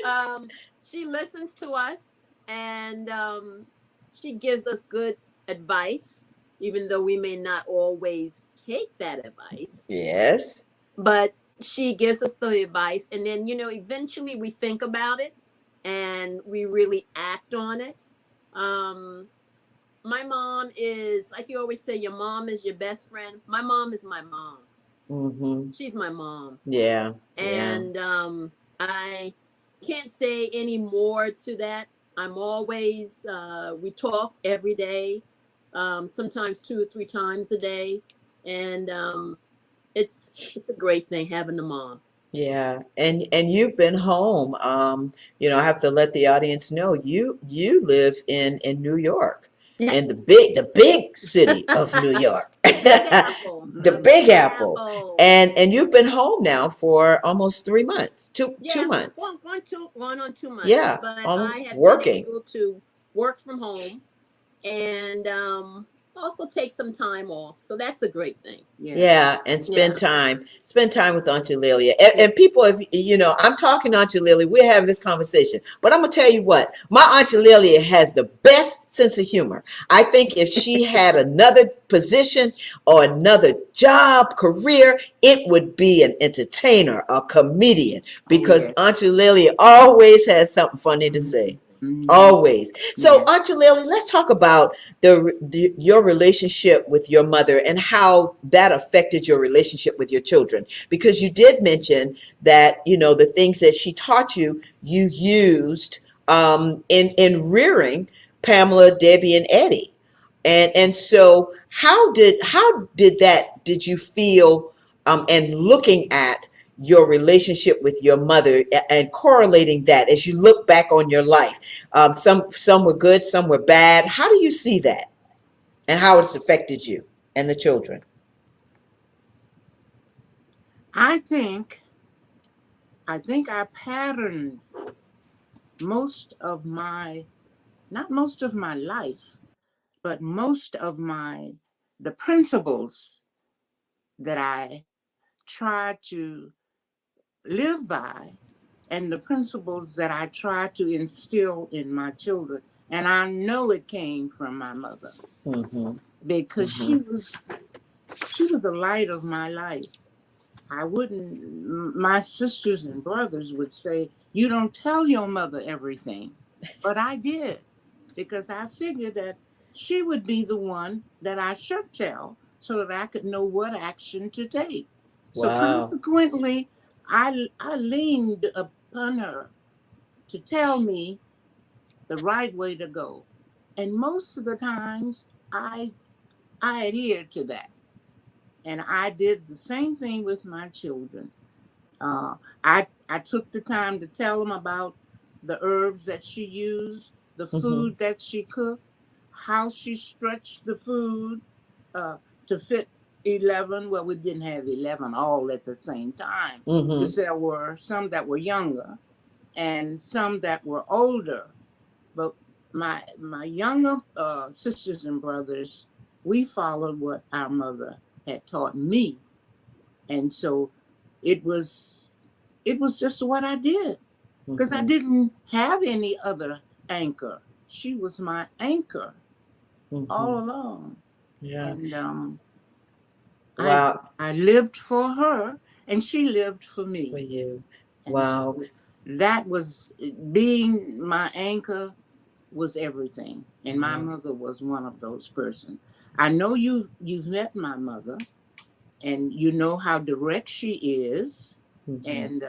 um, she listens to us, and she gives us good advice, even though we may not always take that advice. Yes. But she gives us the advice, and then eventually we think about it and we really act on it. um my mom is, like you always say, your mom is your best friend. My mom is my mom. Mm-hmm. She's my mom. Yeah. Yeah. And I can't say any more to that. I'm always we talk every day, sometimes 2 or 3 times a day. And it's a great thing having a mom. Yeah, and you've been home. I have to let the audience know you live in New York, in Yes. the big city of New York, Big Apple. the Big Apple, Apple. and you've been home now for almost 3 months, two Yeah, months. going on 2 months. Yeah, But almost I have been working. able to work from home and also take some time off. So that's a great thing. Yeah, and Yeah. spend time with Auntie Lilia. And people, if I'm talking to Auntie Lilia, we're having this conversation. But I'm gonna tell you what, my Auntie Lilia has the best sense of humor. I think if she had another position or another job, career, it would be an entertainer, a comedian, because yes. Auntie Lilia always has something funny to say. Always. So, Yes. Auntie Lily, let's talk about your relationship with your mother and how that affected your relationship with your children. Because you did mention that the things that she taught you, you used in rearing Pamela, Debbie, and Eddie. And so, did you feel and looking at your relationship with your mother and correlating that as you look back on your life? Some were good, some were bad. How do you see that, and how it's affected you and the children? I think I patterned most of my, not most of my life, but most of the principles that I try to live by, and the principles that I try to instill in my children. And I know it came from my mother, Mm-hmm. because She was the light of my life. I wouldn't, my sisters and brothers would say, you don't tell your mother everything. But I did, because I figured that she would be the one that I should tell so that I could know what action to take. So Wow. consequently, I leaned upon her to tell me the right way to go. And most of the times, I adhered to that. And I did the same thing with my children. I took the time to tell them about the herbs that she used, the Mm-hmm. food that she cooked, how she stretched the food uh, to fit 11. Well, we didn't have 11 all at the same time, Mm-hmm. because there were some that were younger and some that were older. But my younger sisters and brothers, we followed what our mother had taught me, and so it was it was just what I did, because I Mm-hmm. didn't have any other anchor. She was my anchor all Mm-hmm. along, Yeah. and I Wow. I lived for her, and she lived for For me, you. and Wow. so that was being my anchor was everything, and my Wow. mother was one of those persons. I know you've met my mother, and you know how direct she is, Mm-hmm. and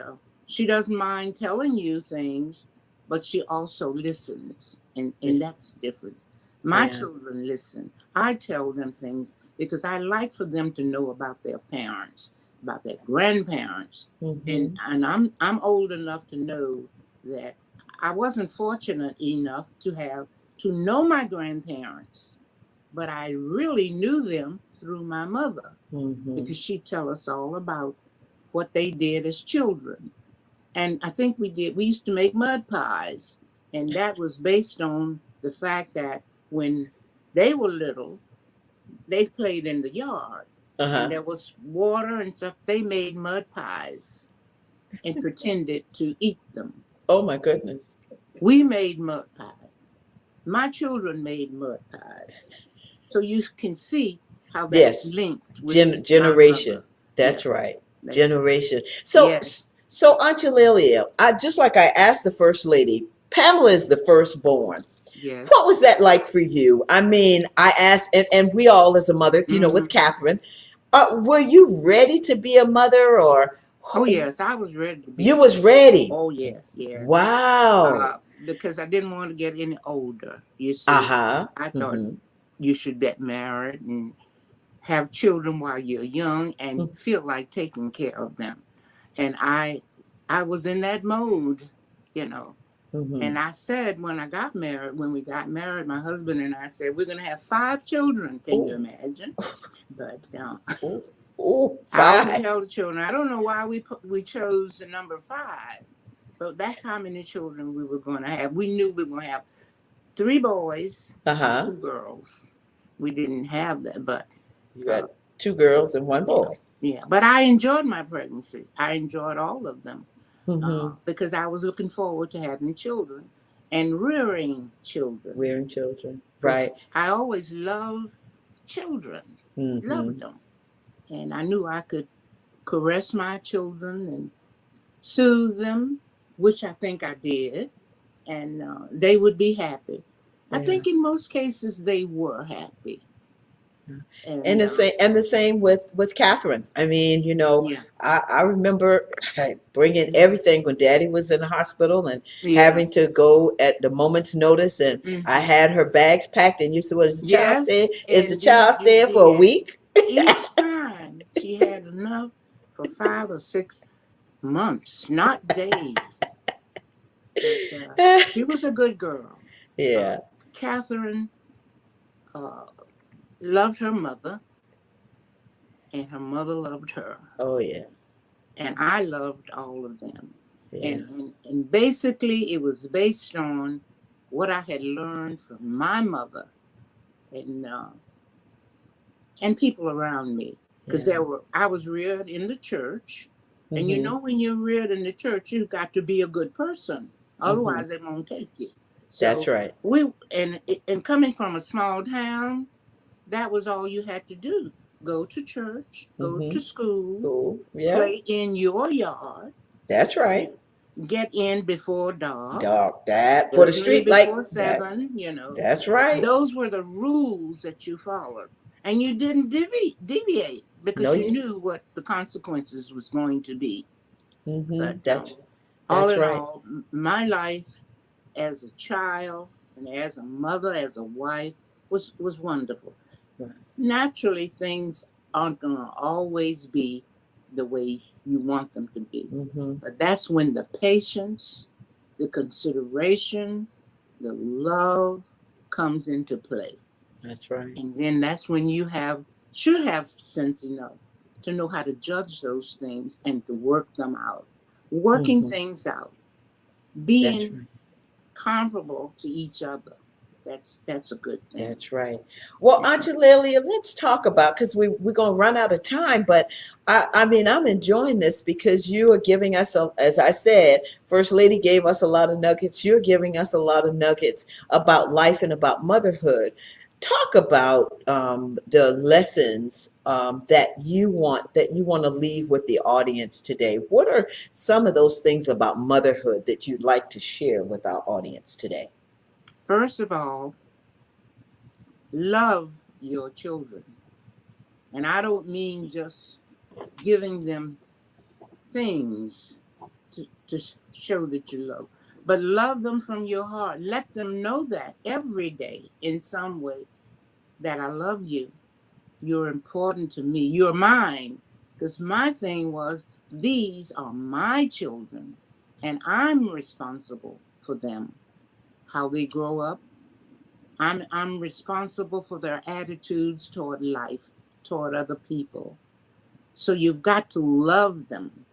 she doesn't mind telling you things, but she also listens, Yeah. and that's different. My Yeah. children listen. I tell them things because I like for them to know about their parents, about their grandparents, Mm-hmm. and I'm old enough to know that I wasn't fortunate enough to know my grandparents, but I really knew them through my mother, Mm-hmm. because she'd tell us all about what they did as children. And I think we used to make mud pies. And that was based on the fact that when they were little, they played in the yard and Uh-huh. there was water and stuff. They made mud pies and pretended to eat them. Oh my goodness. We made mud pies. My children made mud pies. So you can see how that's Yes. linked with my Generation. mother. That's Yes, right. that's right. Generation. So, Yes. so Aunt Eulalia, I just like I asked the first lady, Pamela is the firstborn. Yes. What was that like for you? I mean, I asked, and we all as a mother, with Hmm. Catherine, were you ready to be a mother, or Oh yes, I was ready to be you a was mother. ready? Oh yes, yes. Wow. Because I didn't want to get any older. You see, Uh-huh. I thought Mm-hmm. you should get married and have children while you're young and feel like taking care of them. And I was in that mode, you know. Mm-hmm. And I said when we got married, my husband and I said we're gonna have 5 children. Can you Oh, imagine? But oh, oh, I always 5. tell the children, I don't know why we chose the number 5, but that's how many children we were going to have. We knew we were going to have 3 boys and Uh-huh. 2 girls. We didn't have that, but You got uh, 2 girls and one yeah, boy. yeah. But I enjoyed my pregnancy. I enjoyed all of them, Mm-hmm. because I was looking forward to having children and rearing children, Rearing children. because Right. I always loved children, Mm-hmm. loved them, and I knew I could caress my children and soothe them, which I think I did, and they would be happy. I Yeah. think in most cases they were happy, And and the same with Catherine. I mean, yeah, I remember bringing everything when Daddy was in the hospital and yeah, having to go at the moment's notice, and I hmm, had her bags packed. And you said, "Well, is the child staying? yes, Is the indeed child you staying for a did. week?" Each time she had enough for 5 or 6 months, not days. But she was a good girl. Uh, Yeah. Catherine uh, loved her mother, and her mother loved her. Oh yeah. And I loved all of them. Yeah. And basically, it was based on what I had learned from my mother and uh, and people around me, because Yeah. I was reared in the church, and you Mm-hmm. know when you're reared in the church, you've got to be a good person, Mm-hmm. otherwise they won't take you. That's So right. we and coming from a small town, that was all you had to do. go to church, go Mm-hmm. to school, Cool. Yeah. play in your yard, That's right. get in before dark, Dog. That for the certainly street light. before That. 7, you know. That's right. Those were the rules that you followed. And you didn't deviate No, because you knew what the consequences was going to be. Mm-hmm. But all That's in right. all, my life as a child and as a mother, as a wife, was wonderful. Right. Naturally, things aren't going to always be the way you want them to be. Mm-hmm. But that's when the patience, the consideration, the love comes into play. That's right. And then that's when you should have sense enough to know how to judge those things and to work them out. Working Mm-hmm. things out, That's being right. comparable to each other. That's a good thing. That's right. Well, Auntie Lilia, let's talk about because we're gonna run out of time, but I mean I'm enjoying this because you are giving us as I said, First Lady gave us a lot of nuggets. You're giving us a lot of nuggets about life and about motherhood. Talk about the lessons that you want to leave with the audience today. What are some of those things about motherhood that you'd like to share with our audience today? First of all, love your children. And I don't mean just giving them things to show that you love, but love them from your heart. Let them know that every day in some way that I love you. You're important to me. You're mine. Because my thing was, these are my children, and I'm responsible for them, how they grow up. I'm responsible for their attitudes toward life, toward other people. So you've got to love them.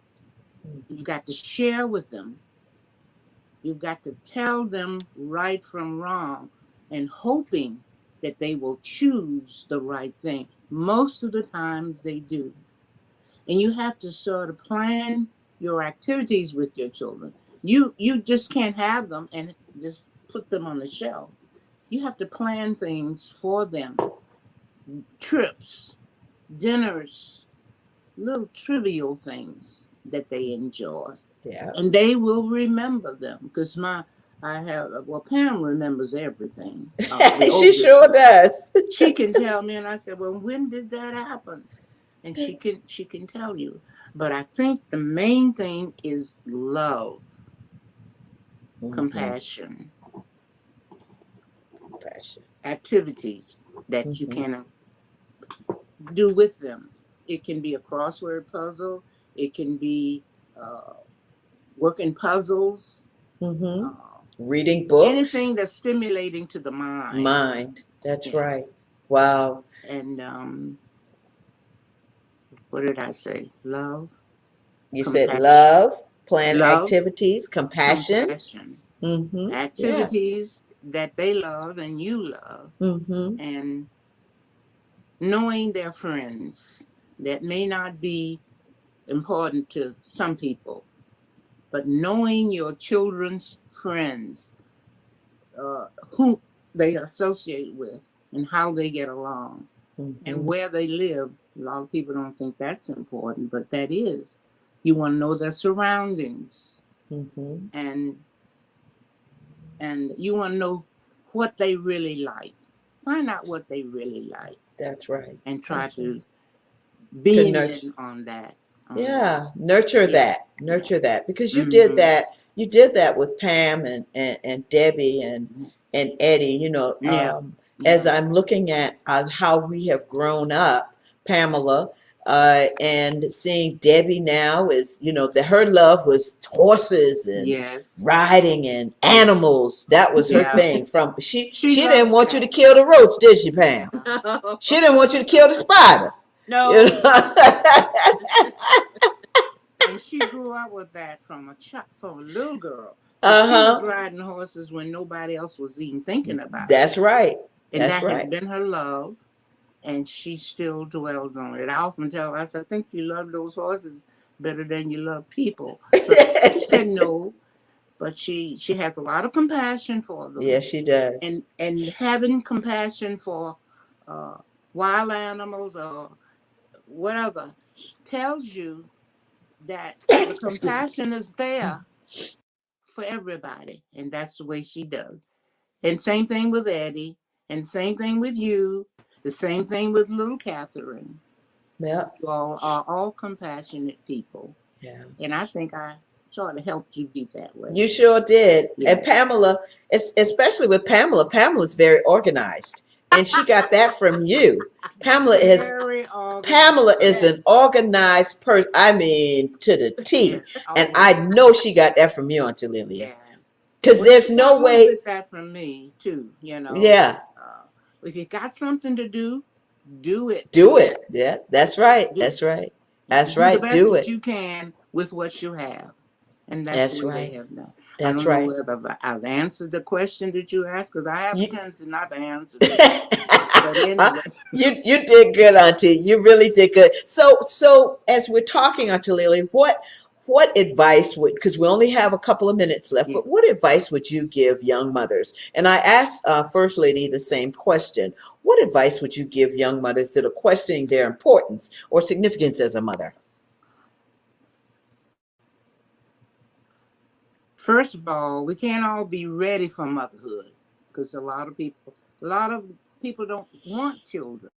You've got to share with them. You've got to tell them right from wrong and hoping that they will choose the right thing. Most of the time they do. And you have to sort of plan your activities with your children. You just can't have them and just put them on the shelf. You have to plan things for them. Trips, dinners, little trivial things that they enjoy. Yeah. And they will remember them because Pam remembers everything. She sure does. She can tell me, and I said, well, when did that happen? And she can tell you. But I think the main thing is love, compassion, activities that you can do with them. It can be a crossword puzzle. It can be working puzzles. Reading books. Anything that's stimulating to the mind. That's right. Wow. And what did I say? Love. You compassion. said love, plan Love, activities, compassion. Activities that they love and you love. And knowing their friends that may not be important to some people, but knowing your children's friends, who they associate with and how they get along and where they live. A lot of people don't think that's important, but that is. You want to know their surroundings, and you want to know what they really like. Find out what they really like. That's right. And try to beam in on that. Nurture that because you did that. You did that with Pam and Debbie and Eddie. You know, as I'm looking at how we have grown up, Pamela. And seeing Debbie now is, her love was horses and riding and animals. That was her thing. She didn't want you to kill the roach, did she, Pam? She didn't want you to kill the spider. No. And she grew up with that from a little girl. So she was riding horses when nobody else was even thinking about it. That's right. And that has been her love. And she still dwells on it. I often tell her, I said, I think you love those horses better than you love people. But she said no, but she has a lot of compassion for them. Yes, she does. And having compassion for wild animals or what other tells you that the Excuse me. compassion is there for everybody, and that's the way she does. And same thing with Eddie, and same thing with you, the same thing with little Catherine. Yeah, You all are all compassionate people, yeah. and I think I sort of helped you be that way. You sure did. Yeah. And Pamela, especially with Pamela, Pamela's very organized. And she got that from you. Pamela is Very organized. Pamela is an organized person. I mean, to the T. Yes, And always. I know she got that from you, Auntie Lilia. Yeah. Because Well, there's she got no a little way. bit that from me too. Yeah, If you got something to do, do it. do it. Yeah, that's right. Do, That's right. That's do the right. best Do that it. you can with what you have, and that's the That's way they right. have done. I That's don't know right. whether I've answered the question that you asked, because I have a You, tendency not to answer it. But anyway, you did good, Auntie. You really did good. So as we're talking, Auntie Lily, what advice would, because we only have a couple of minutes left, yeah. but what advice would you give young mothers? And I asked First Lady the same question. What advice would you give young mothers that are questioning their importance or significance as a mother? First of all, we can't all be ready for motherhood, because a lot of people don't want children.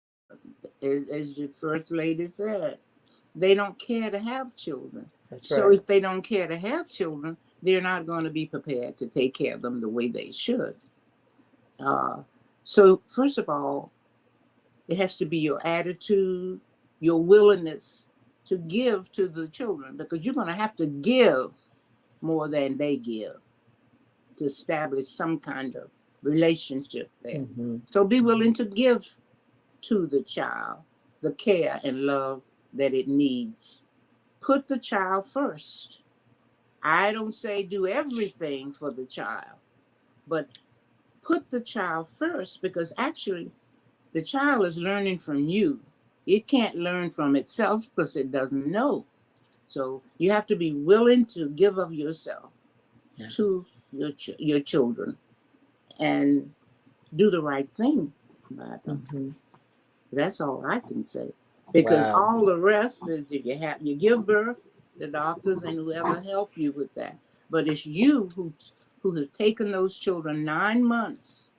As your first lady said, they don't care to have children. That's So right. if they don't care to have children, they're not going to be prepared to take care of them the way they should. So first of all, it has to be your attitude, your willingness to give to the children, because you're going to have to give more than they give to establish some kind of relationship there. Mm-hmm. So be willing to give to the child the care and love that it needs. Put the child first. I don't say do everything for the child, but put the child first, because actually the child is learning from you. It can't learn from itself because it doesn't know. So you have to be willing to give of yourself to your children and do the right thing by them. Mm-hmm. That's all I can say. Because Wow. all the rest is, if you give birth, the doctors and whoever help you with that. But it's you who have taken those children 9 months.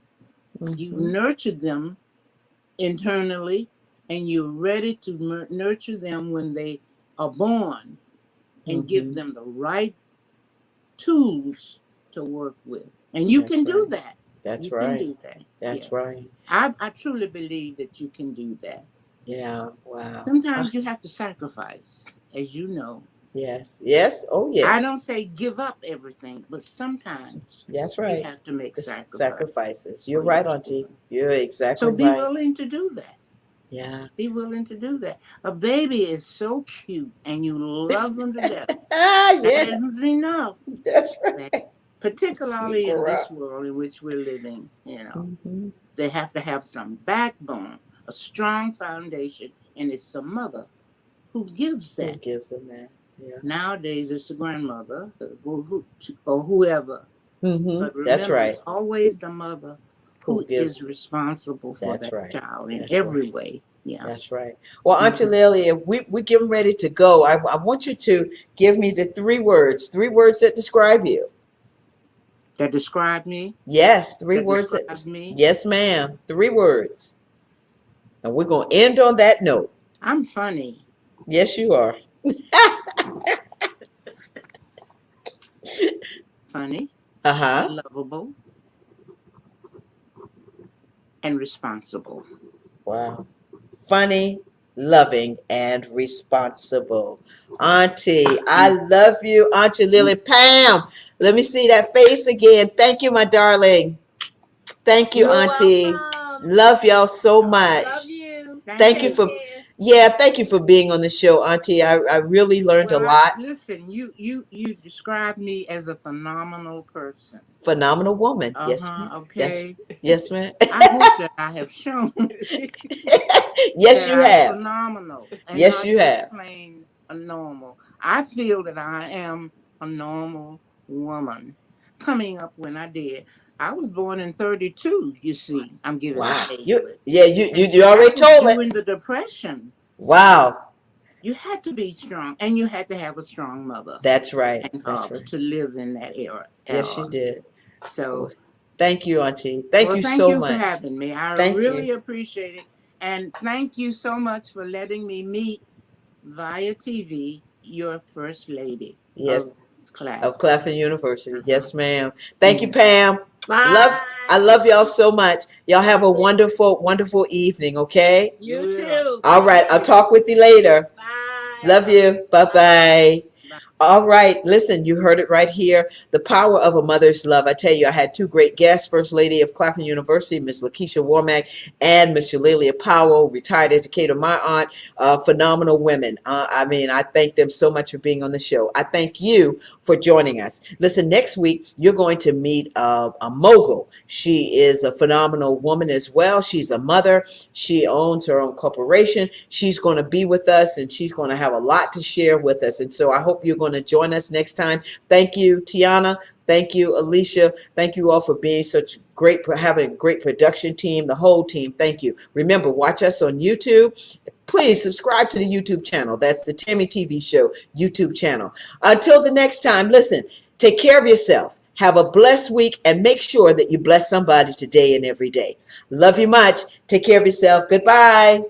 You've nurtured them internally, and you're ready to nurture them when they are born, and give them the right tools to work with. And you can do that. That's you right. Can do that. That's Yeah. right. I truly believe that you can do that. Yeah. Wow. Sometimes you have to sacrifice, as you know. Yes. Yes. Oh, yes. I don't say give up everything, but sometimes that's right. you have to make sacrifices. You're right, Auntie. You're exactly So be right. willing to do that. Yeah. Be willing to do that. A baby is so cute and you love them to death. Yeah. That isn't enough. That's right. Particularly in this world in which we're living, they have to have some backbone, a strong foundation, and it's the mother who gives that. Who gives them that? Yeah. Nowadays, it's the grandmother or whoever. Mm-hmm. But remember, That's right. It's always the mother who gives, is responsible for that right. child in that's every right. way. Yeah. That's right. Well, Auntie Lilia, we're getting ready to go. I want you to give me the 3 words that describe you. That describe me? Yes, 3 words that describe me? Yes, ma'am. 3 words. And we're going to end on that note. I'm funny. Yes, you are. Funny. Uh-huh. Lovable. And responsible. Wow. Funny, loving, and responsible. Auntie, I love you. Auntie Lily. Pam, let me see that face again. Thank you, my darling. Thank you, You're Auntie. welcome. Love y'all so much. Love you. Thank you for thank you for being on the show, Auntie. I really learned a lot. Listen, you described me as a phenomenal person. Phenomenal woman. Yes. Okay. Yes, ma'am. I hope that I have shown. Yes, you have. Phenomenal. And yes, you have. Plain a normal. I feel that I am a normal woman. Coming up when I did. I was born in 1932, you see. I'm giving wow. age. You already told it. During the Depression. Wow. you had to be strong, and you had to have a strong mother That's right. and That's father right. to live in that era. Yes, you did. So, Well, thank you, Auntie. Thank well, you thank so you for much. having me. I Thank you. really appreciate it. And thank you so much for letting me meet via TV your first lady Yes, of class. of Claflin University. Uh-huh. Yes, ma'am. Thank you, Pam. Bye. Love, I love y'all so much. Y'all have a wonderful, wonderful evening, okay? You Yeah. too. All right, Thank I'll you. talk with you later. Bye. Love you. Bye-bye. All right, listen, you heard it right here. The power of a mother's love. I tell you, I had two great guests, First Lady of Claflin University, Miss Lakeisha Warmack, and Miss Shalelia Powell, retired educator, my aunt, phenomenal women. I mean, I thank them so much for being on the show. I thank you for joining us. Listen, next week, you're going to meet a mogul. She is a phenomenal woman as well. She's a mother. She owns her own corporation. She's going to be with us, and she's going to have a lot to share with us. And so I hope you're going to join us next time. Thank you, Tiana. Thank you, Alicia. Thank you all for being such great, having a great production team, the whole team. Thank you. Remember, watch us on YouTube. Please subscribe to the YouTube channel. That's the Tammy TV Show YouTube channel. Until the next time, listen, take care of yourself. Have a blessed week, and make sure that you bless somebody today and every day. Love you much. Take care of yourself. Goodbye.